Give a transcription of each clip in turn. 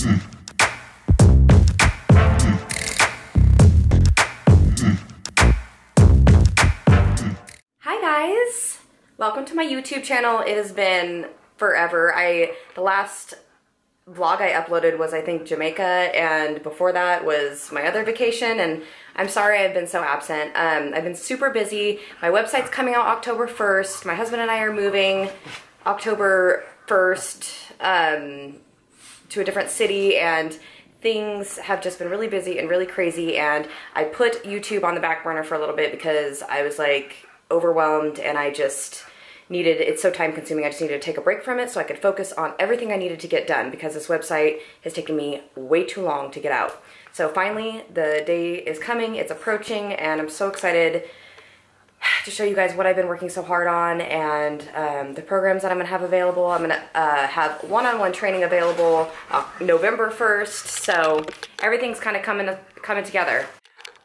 Hi guys! Welcome to my YouTube channel. It has been forever. The last vlog I uploaded was, I think, Jamaica, and before that was my other vacation, and I'm sorry I've been so absent. I've been super busy. My website's coming out October 1st. My husband and I are moving October 1st to a different city, and things have just been really busy and really crazy, and I put YouTube on the back burner for a little bit because I was like overwhelmed, and I just needed, it's so time consuming, I just needed to take a break from it so I could focus on everything I needed to get done, because this website has taken me way too long to get out. So finally, the day is coming, it's approaching, and I'm so excited to show you guys what I've been working so hard on, and the programs that I'm gonna have available. I'm gonna have one-on-one training available November 1st, so everything's kind of coming together.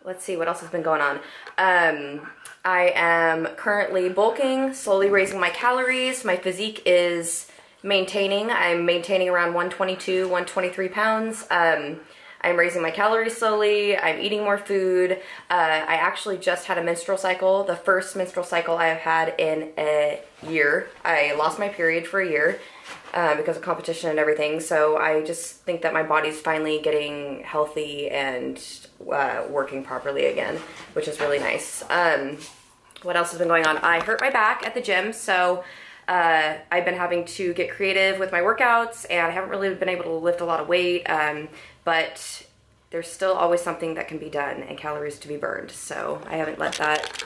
Let's see what else has been going on. I am currently bulking, slowly raising my calories. My physique is maintaining. I'm maintaining around 122, 123 pounds. I'm raising my calories slowly. I'm eating more food. I actually just had a menstrual cycle, the first menstrual cycle I have had in a year. I lost my period for a year because of competition and everything. So I just think that my body's finally getting healthy and working properly again, which is really nice. What else has been going on? I hurt my back at the gym, so I've been having to get creative with my workouts, and I haven't really been able to lift a lot of weight, but there's still always something that can be done and calories to be burned, so I haven't let that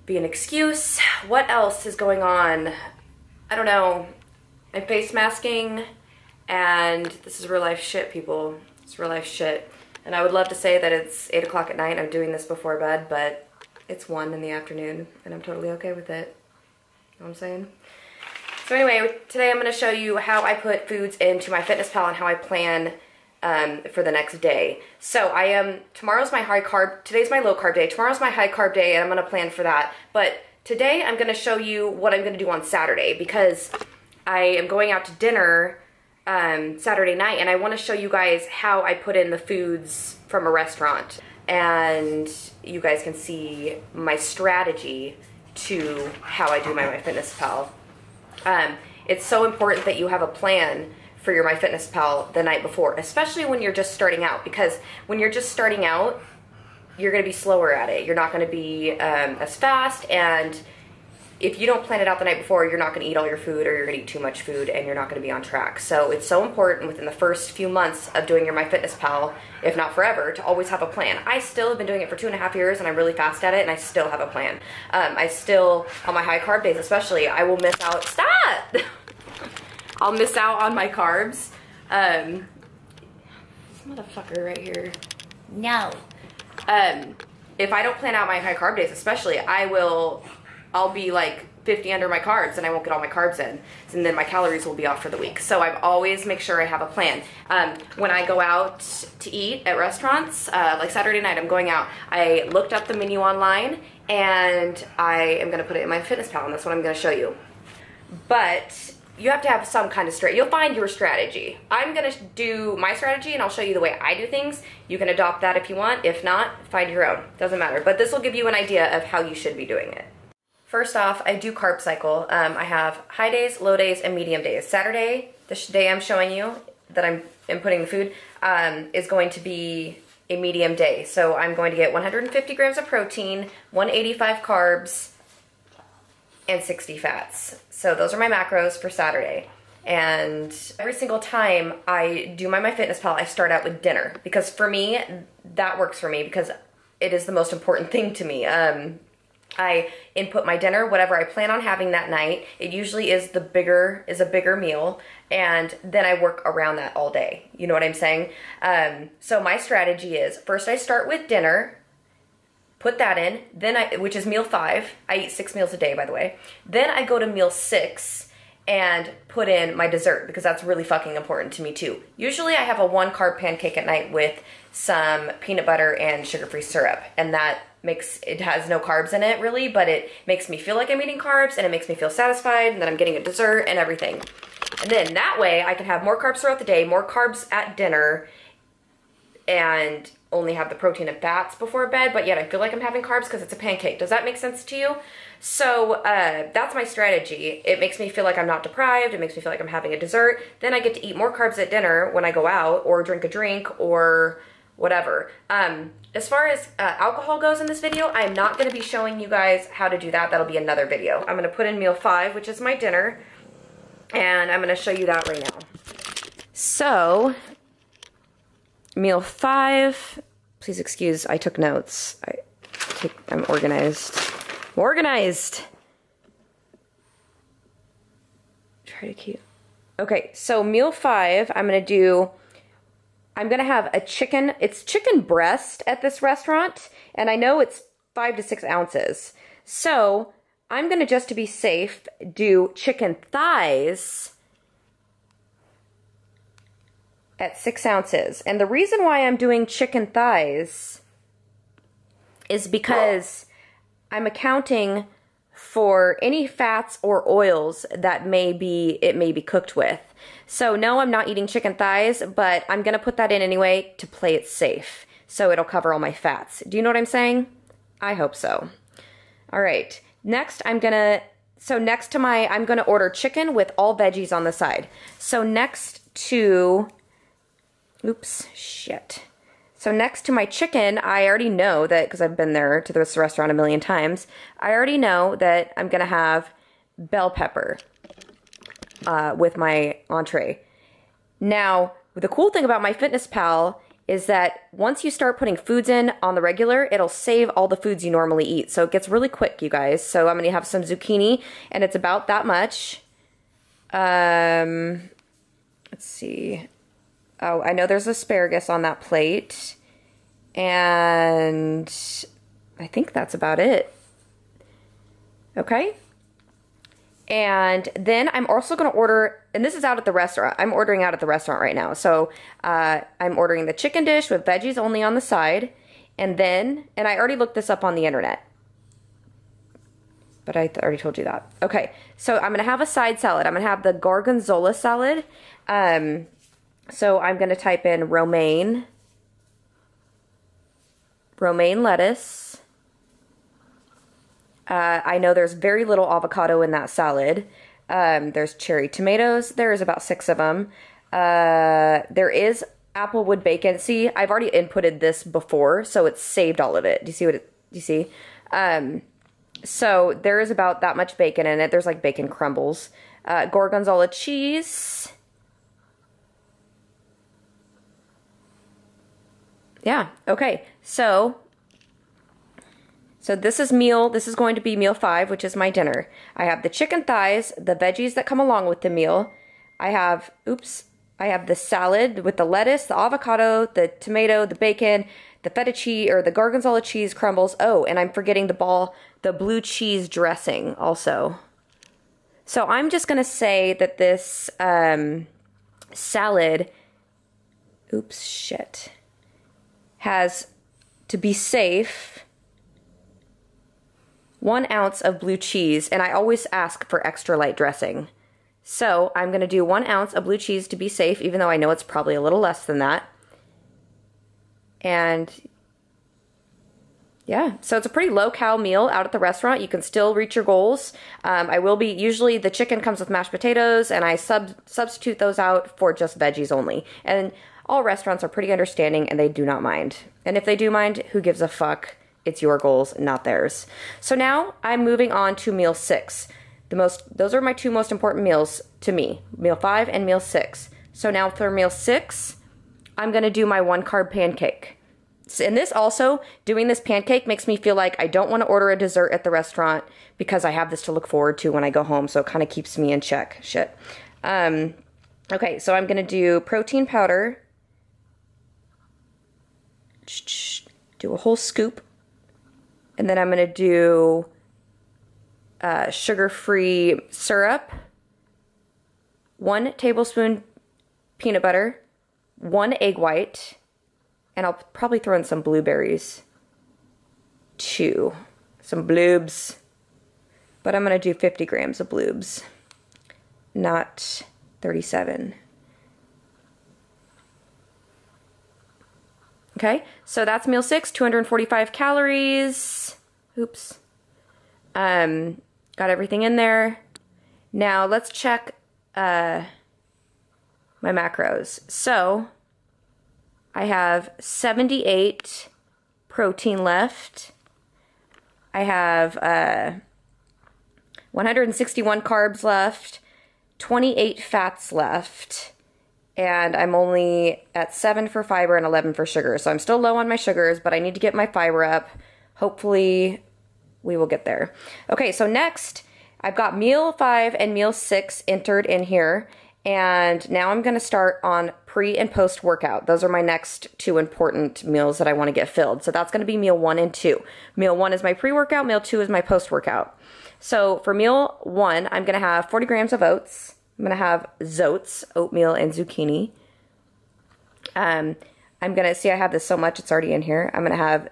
be an excuse. What else is going on? I don't know. I'm face masking, and this is real life shit, people. It's real life shit. And I would love to say that it's 8 o'clock at night, I'm doing this before bed, but it's 1 in the afternoon, and I'm totally okay with it. You know what I'm saying? So anyway, today I'm going to show you how I put foods into MyFitnessPal and how I plan for the next day. So tomorrow's my high carb, today's my low carb day, tomorrow's my high carb day, and I'm going to plan for that. But today I'm going to show you what I'm going to do on Saturday, because I am going out to dinner Saturday night, and I want to show you guys how I put in the foods from a restaurant, and you guys can see my strategy to how I do my MyFitnessPal. It's so important that you have a plan for your MyFitnessPal the night before, especially when you're just starting out, because when you're just starting out, you're going to be slower at it. You're not going to be as fast, and if you don't plan it out the night before, you're not going to eat all your food, or you're going to eat too much food, and you're not going to be on track. So it's so important within the first few months of doing your MyFitnessPal, if not forever, to always have a plan. I still have been doing it for 2.5 years, and I'm really fast at it, and I still have a plan. I still, on my high carb days especially, I will miss out. Stop! I'll miss out on my carbs. This motherfucker right here. No. If I don't plan out my high carb days especially, I'll be like 50 under my carbs, and I won't get all my carbs in, and then my calories will be off for the week. So I always make sure I have a plan. When I go out to eat at restaurants, like Saturday night I'm going out, I looked up the menu online, and I am going to put it in MyFitnessPal, and that's what I'm going to show you. But you have to have some kind of strategy. You'll find your strategy. I'm going to do my strategy, and I'll show you the way I do things. You can adopt that if you want. If not, find your own. Doesn't matter. But this will give you an idea of how you should be doing it. First off, I do carb cycle. I have high days, low days, and medium days. Saturday, the day I'm showing you that I'm inputting the food, is going to be a medium day. So I'm going to get 150 grams of protein, 185 carbs, and 60 fats. So those are my macros for Saturday. And every single time I do my MyFitnessPal, I start out with dinner, because for me, that works for me, because it is the most important thing to me. I input my dinner, whatever I plan on having that night. It usually is a bigger meal, and then I work around that all day. You know what I'm saying? So my strategy is, first I start with dinner, put that in, then which is meal 5. I eat 6 meals a day, by the way. Then I go to meal 6 and put in my dessert, because that's really fucking important to me too. Usually I have a 1 carb pancake at night with some peanut butter and sugar-free syrup, and it has no carbs in it really, but it makes me feel like I'm eating carbs, and it makes me feel satisfied, and that I'm getting a dessert and everything. And then that way I can have more carbs throughout the day, more carbs at dinner, and only have the protein and fats before bed, but yet I feel like I'm having carbs because it's a pancake. Does that make sense to you? So that's my strategy. It makes me feel like I'm not deprived. It makes me feel like I'm having a dessert. Then I get to eat more carbs at dinner when I go out or drink a drink or whatever. As far as alcohol goes in this video, I'm not going to be showing you guys how to do that. That'll be another video. I'm going to put in meal 5, which is my dinner, and I'm going to show you that right now. So meal 5, please excuse, I took notes. I'm organized. Organized. Try to keep. Okay, so meal 5, I'm gonna have a chicken, it's chicken breast at this restaurant, and I know it's 5 to 6 ounces. So I'm gonna, just to be safe, do chicken thighs at 6 ounces. And the reason why I'm doing chicken thighs is because I'm accounting for any fats or oils that it may be cooked with. So no, I'm not eating chicken thighs, but I'm gonna put that in anyway to play it safe. So it'll cover all my fats. Do you know what I'm saying? I hope so. All right, next I'm gonna order chicken with all veggies on the side. So next to, oops, shit. So next to my chicken, I already know that, because I've been there to this restaurant a million times, I already know that I'm gonna have bell pepper with my entree. Now, the cool thing about MyFitnessPal is that once you start putting foods in on the regular, it'll save all the foods you normally eat. So it gets really quick, you guys. So I'm gonna have some zucchini, and it's about that much. Let's see. Oh, I know there's asparagus on that plate. And I think that's about it. Okay? And then I'm also going to order, and this is out at the restaurant. I'm ordering out at the restaurant right now. So I'm ordering the chicken dish with veggies only on the side. And I already looked this up on the internet. But I already told you that. Okay, so I'm going to have a side salad. I'm going to have the gorgonzola salad. So I'm going to type in romaine lettuce. I know there's very little avocado in that salad. There's cherry tomatoes. There's about 6 of them. There is applewood bacon. See, I've already inputted this before, so it's saved all of it. Do you see what it, do you see? So there is about that much bacon in it. There's like bacon crumbles. Gorgonzola cheese. Yeah, okay, so this is going to be meal 5, which is my dinner. I have the chicken thighs, the veggies that come along with the meal. I have the salad with the lettuce, the avocado, the tomato, the bacon, the feta cheese, or the gorgonzola cheese crumbles. Oh, and I'm forgetting the blue cheese dressing also. So I'm just gonna say that this salad, oops, shit, has, to be safe, 1 ounce of blue cheese, and I always ask for extra light dressing. So I'm gonna do 1 ounce of blue cheese to be safe, even though I know it's probably a little less than that. And yeah, so it's a pretty low-cal meal out at the restaurant. You can still reach your goals. Usually the chicken comes with mashed potatoes, and I substitute those out for just veggies only. And all restaurants are pretty understanding, and they do not mind. And if they do mind, who gives a fuck? It's your goals, not theirs. So now I'm moving on to meal 6. Those are my 2 most important meals to me, meal 5 and meal 6. So now for meal 6, I'm gonna do my 1-carb pancake. And this also, doing this pancake makes me feel like I don't want to order a dessert at the restaurant because I have this to look forward to when I go home, so it kind of keeps me in check. Shit. Okay, so I'm gonna do protein powder. Do a whole scoop, and then I'm gonna do sugar-free syrup, 1 tablespoon peanut butter, 1 egg white, and I'll probably throw in some blueberries too, some bloobs, but I'm gonna do 50 grams of bloobs, not 37. Okay, so that's meal 6, 245 calories. Oops. Got everything in there. Now let's check my macros. So I have 78 protein left. I have 161 carbs left, 28 fats left, and I'm only at 7 for fiber and 11 for sugar. So I'm still low on my sugars, but I need to get my fiber up. Hopefully we will get there. Okay, so next I've got meal 5 and meal 6 entered in here. And now I'm gonna start on pre and post workout. Those are my next 2 important meals that I wanna get filled. So that's gonna be meal 1 and 2. Meal 1 is my pre-workout, meal 2 is my post-workout. So for meal 1, I'm gonna have 40 grams of oats. I'm gonna have zoats, oatmeal and zucchini. I'm gonna, see I have this so much, it's already in here. I'm gonna have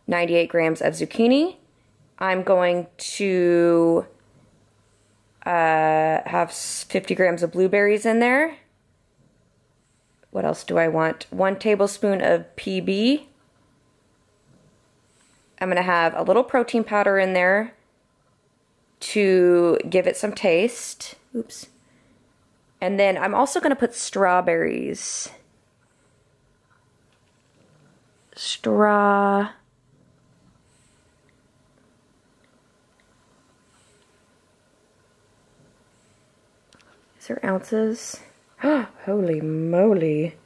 98 grams of zucchini. I'm going to have 50 grams of blueberries in there. What else do I want? 1 tablespoon of PB. I'm gonna have a little protein powder in there to give it some taste. Oops. And then I'm also gonna put strawberries. Is there ounces? Holy moly.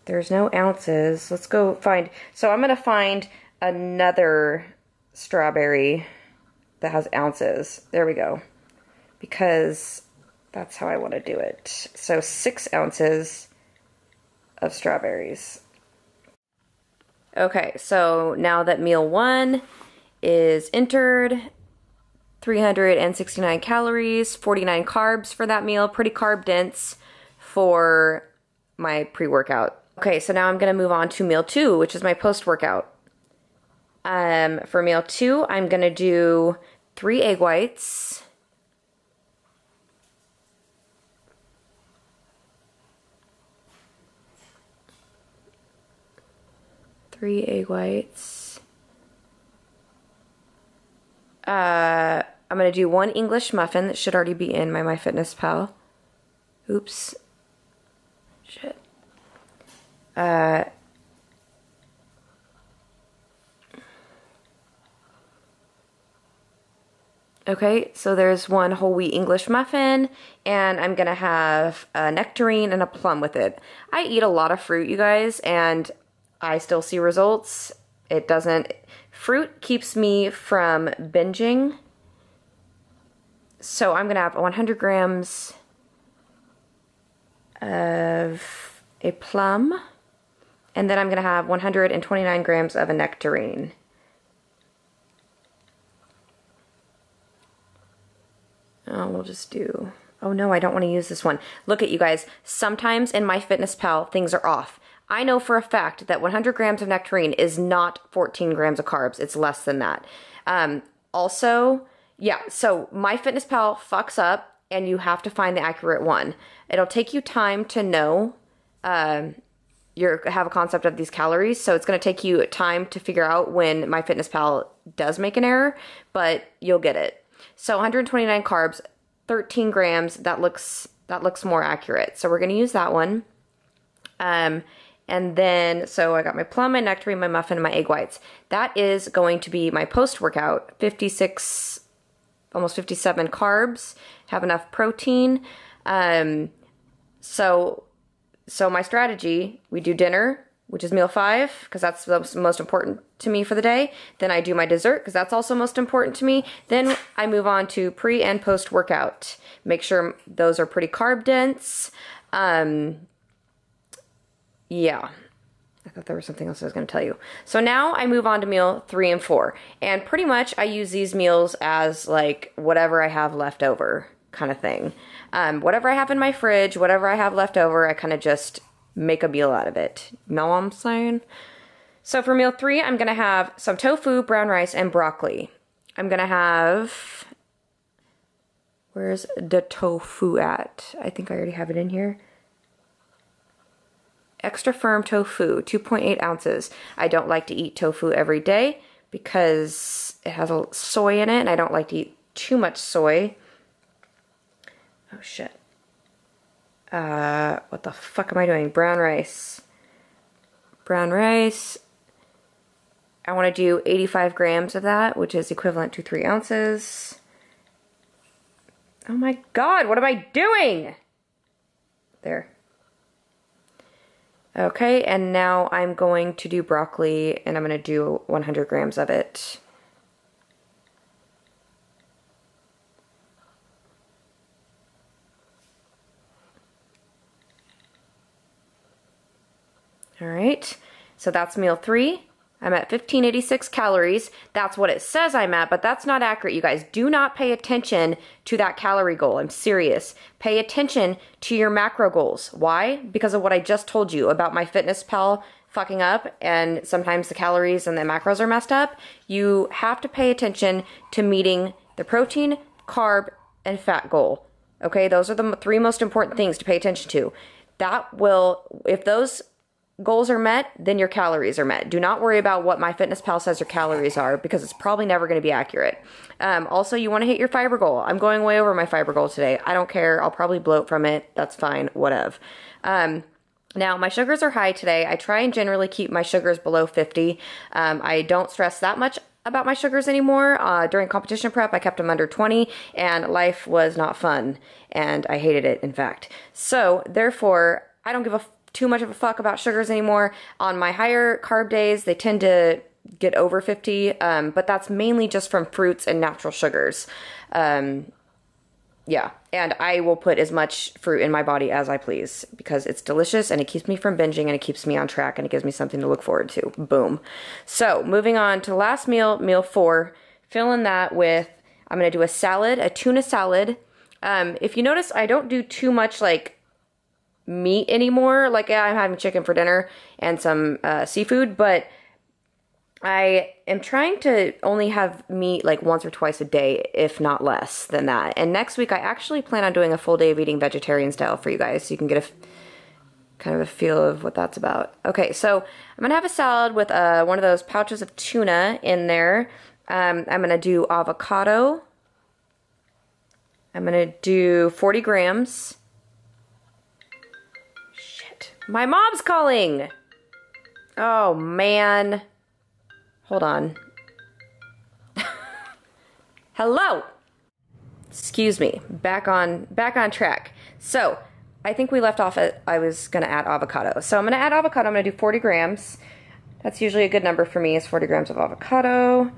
There's no ounces. Let's go find. So I'm going to find another strawberry that has ounces. There we go. Because that's how I want to do it. So 6 ounces of strawberries. Okay, so now that meal 1 is entered, 369 calories, 49 carbs for that meal, pretty carb dense for my pre-workout. Okay, so now I'm gonna move on to meal 2, which is my post-workout. For meal 2, I'm gonna do 3 egg whites, 3 egg whites. I'm going to do 1 English muffin that should already be in my MyFitnessPal. Oops. Shit. Okay, so there's 1 whole wheat English muffin, and I'm going to have a nectarine and a plum with it. I eat a lot of fruit, you guys, and I still see results. It doesn't... Fruit keeps me from binging. So I'm going to have 100 grams of a plum. And then I'm going to have 129 grams of a nectarine. Oh, we'll just do... Oh no, I don't want to use this one. Look at you guys. Sometimes in MyFitnessPal, things are off. I know for a fact that 100 grams of nectarine is not 14 grams of carbs. It's less than that. Also, yeah, so MyFitnessPal fucks up and you have to find the accurate one. It'll take you time to know, have a concept of these calories. So it's going to take you time to figure out when MyFitnessPal does make an error, but you'll get it. So 129 carbs, 13 grams, that looks more accurate. So we're going to use that one. And then, so I got my plum, my nectarine, my muffin, and my egg whites. That is going to be my post-workout. 56, almost 57 carbs, have enough protein. So my strategy, we do dinner, which is meal 5, because that's the most important to me for the day. Then I do my dessert, because that's also most important to me. Then I move on to pre and post-workout. Make sure those are pretty carb dense. Yeah, I thought there was something else I was going to tell you. So now I move on to meal 3 and 4. And pretty much I use these meals as like whatever I have left over kind of thing. Whatever I have in my fridge, whatever I have left over, I kind of just make a meal out of it. Know what I'm saying? So for meal 3, I'm going to have some tofu, brown rice, and broccoli. I'm going to have... Where's the tofu at? I think I already have it in here. Extra firm tofu, 2.8 ounces. I don't like to eat tofu every day because it has a soy in it, and I don't like to eat too much soy. Oh shit. What the fuck am I doing? Brown rice. Brown rice. I want to do 85 grams of that, which is equivalent to 3 ounces. Oh my god, what am I doing? There. Okay, and now I'm going to do broccoli, and I'm going to do 100 grams of it. All right, so that's meal 3. I'm at 1586 calories. That's what it says I'm at, but that's not accurate, you guys. Do not pay attention to that calorie goal. I'm serious. Pay attention to your macro goals. Why? Because of what I just told you about MyFitnessPal fucking up, and sometimes the calories and the macros are messed up. You have to pay attention to meeting the protein, carb, and fat goal. Okay, those are the 3 most important things to pay attention to. That will, if those goals are met, then your calories are met. Do not worry about what MyFitnessPal says your calories are, because it's probably never going to be accurate. Also, you want to hit your fiber goal. I'm going way over my fiber goal today. I don't care. I'll probably bloat from it. That's fine. Whatever. Now, my sugars are high today. I try and generally keep my sugars below 50. I don't stress that much about my sugars anymore. During competition prep, I kept them under 20, and life was not fun, and I hated it, in fact. So, therefore, I don't give too much of a fuck about sugars anymore. On my higher carb days, they tend to get over 50, but that's mainly just from fruits and natural sugars. Yeah, and I will put as much fruit in my body as I please, because it's delicious, and it keeps me from binging, and it keeps me on track, and it gives me something to look forward to. Boom. So, moving on to last meal, meal 4. Filling that with, I'm going to do a salad, a tuna salad. If you notice, I don't do too much, like, meat anymore. Like, yeah, I'm having chicken for dinner and some seafood, but I am trying to only have meat like once or twice a day, if not less than that. And next week I actually plan on doing a full day of eating vegetarian style for you guys, so you can get a kind of a feel of what that's about. Okay, so I'm gonna have a salad with one of those pouches of tuna in there. I'm gonna do avocado. I'm gonna do 40 grams. My mom's calling! Oh, man. Hold on. Hello! Excuse me. Back on track. So, I think we left off at, I was going to add avocado. So, I'm going to add avocado. I'm going to do 40 grams. That's usually a good number for me, is 40 grams of avocado.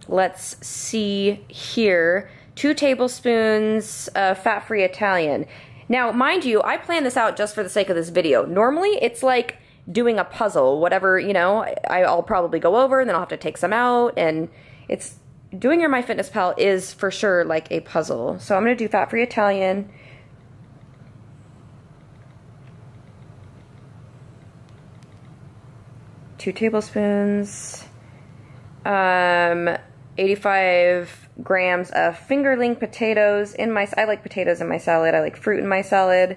Let's see here. 2 tablespoons of fat-free Italian. Now, mind you, I planned this out just for the sake of this video. Normally, it's like doing a puzzle, whatever, you know, I'll probably go over, and then I'll have to take some out, and it's, doing your MyFitnessPal is for sure like a puzzle. So I'm going to do fat-free Italian. Two tablespoons. 85 grams of fingerling potatoes in my, I like potatoes in my salad, I like fruit in my salad.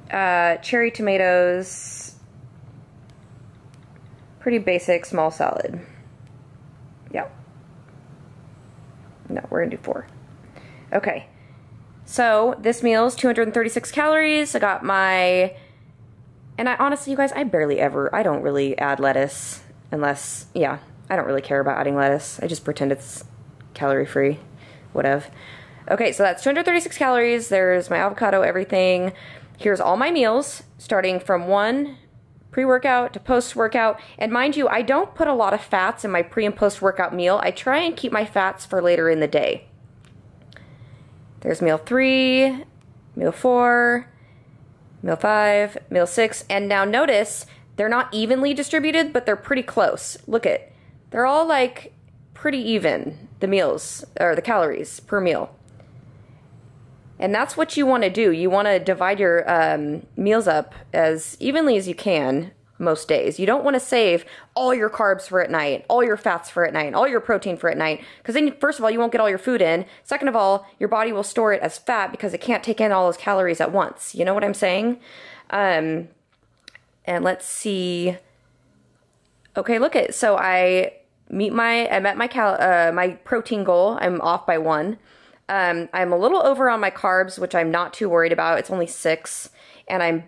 Cherry tomatoes. Pretty basic small salad. Yeah. No, we're gonna do 4. Okay. So this meal is 236 calories. I got my, and I honestly, you guys, I don't really add lettuce unless, yeah, I don't really care about adding lettuce. I just pretend it's calorie free, whatever. Okay, so that's 236 calories. There's my avocado, everything. Here's all my meals, starting from 1 pre-workout to post-workout. And mind you, I don't put a lot of fats in my pre- and post-workout meal. I try and keep my fats for later in the day. There's meal 3, meal 4, meal 5, meal 6, and now notice they're not evenly distributed, but they're pretty close. Look at, they're all like pretty even, the meals, or the calories per meal. And that's what you want to do. You want to divide your meals up as evenly as you can. most days. You don't want to save all your carbs for at night, all your fats for at night, all your protein for at night, because then first of all, you won't get all your food in. Second of all, your body will store it as fat because it can't take in all those calories at once. You know what I'm saying? And let's see. Okay, look at, so I met my protein goal. I'm off by 1. I'm a little over on my carbs, which I'm not too worried about. It's only 6, and I'm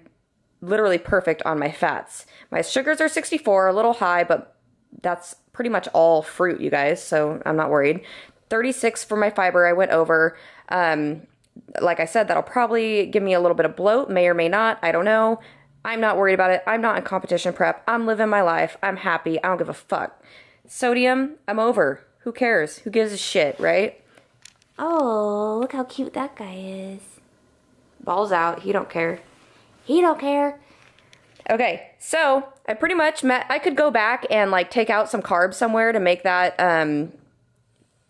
literally perfect on my fats. My sugars are 64, a little high, but that's pretty much all fruit, you guys, so I'm not worried. 36 for my fiber, I went over. Like I said, that'll probably give me a little bit of bloat, may or may not, I don't know. I'm not worried about it. I'm not in competition prep. I'm living my life. I'm happy. I don't give a fuck. Sodium, I'm over. Who cares? Who gives a shit, right? Oh, look how cute that guy is. Balls out. He don't care. He don't care. Okay, so I pretty much I could go back and like take out some carbs somewhere to make that,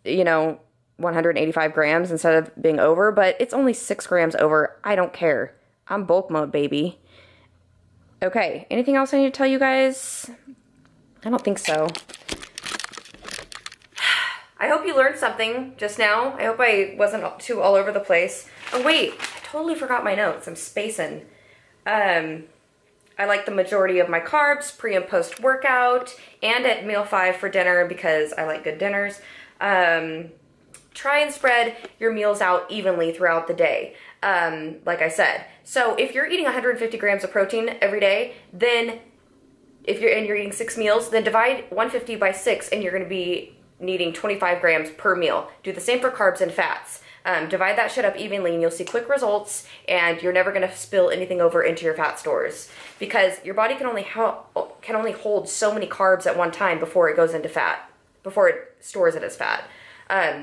you know, 185 grams instead of being over, but it's only 6 grams over. I don't care. I'm bulk mode, baby. Okay, anything else I need to tell you guys? I don't think so. I hope you learned something just now. I hope I wasn't too all over the place. Oh wait, I totally forgot my notes. I'm spacing. I like the majority of my carbs pre and post workout and at meal 5 for dinner because I like good dinners. Try and spread your meals out evenly throughout the day. Like I said. So if you're eating 150 grams of protein every day, then if you're eating 6 meals, then divide 150 by 6 and you're going to be needing 25 grams per meal. Do the same for carbs and fats. Divide that shit up evenly and you'll see quick results, and you're never going to spill anything over into your fat stores because your body can only hold so many carbs at one time before it goes into fat, before it stores it as fat.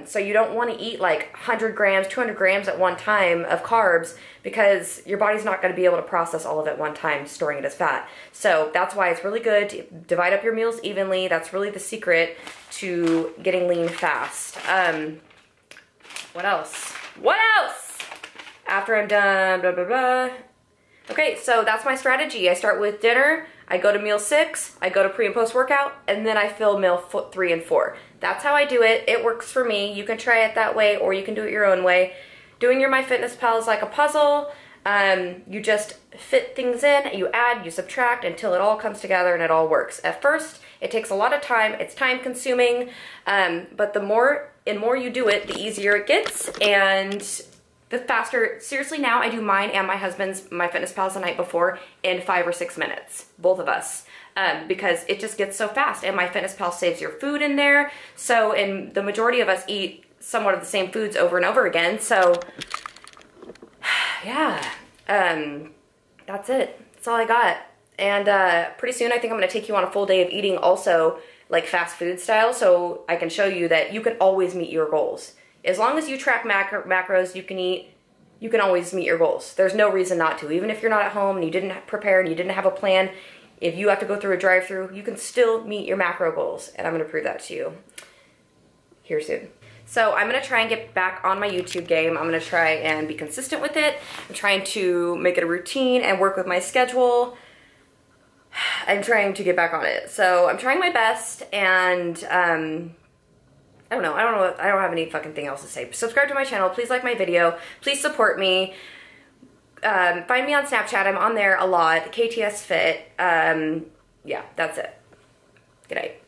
So you don't want to eat like 100 grams, 200 grams at one time of carbs because your body's not going to be able to process all of it at one time, storing it as fat. So that's why it's really good to divide up your meals evenly. That's really the secret to getting lean fast. What else? What else? After I'm done, blah, blah, blah. Okay, so that's my strategy. I start with dinner, I go to meal 6, I go to pre and post workout, and then I fill meal 3 and 4. That's how I do it. It works for me. You can try it that way, or you can do it your own way. Doing your MyFitnessPal is like a puzzle. You just fit things in, you add, you subtract until it all comes together and it all works. At first, it takes a lot of time. It's time consuming, but the more you do it, the easier it gets and the faster. Seriously, now I do mine and my husband's MyFitnessPals the night before in 5 or 6 minutes, both of us. Because it just gets so fast, and MyFitnessPal saves your food in there. So, and the majority of us eat somewhat of the same foods over and over again. So, yeah, that's it. That's all I got. And pretty soon I think I'm going to take you on a full day of eating also, like fast food style, so I can show you that you can always meet your goals. As long as you track macros you can always meet your goals. There's no reason not to. Even if you're not at home and you didn't prepare and you didn't have a plan, if you have to go through a drive-thru, you can still meet your macro goals, and I'm going to prove that to you here soon. So I'm going to try and get back on my YouTube game. I'm going to try and be consistent with it. I'm trying to make it a routine and work with my schedule. I'm trying to get back on it. So I'm trying my best, and I don't know. I don't have any fucking thing else to say. Subscribe to my channel. Please like my video. Please support me. Find me on Snapchat. I'm on there a lot. KTS Fit. Yeah, that's it. Good night.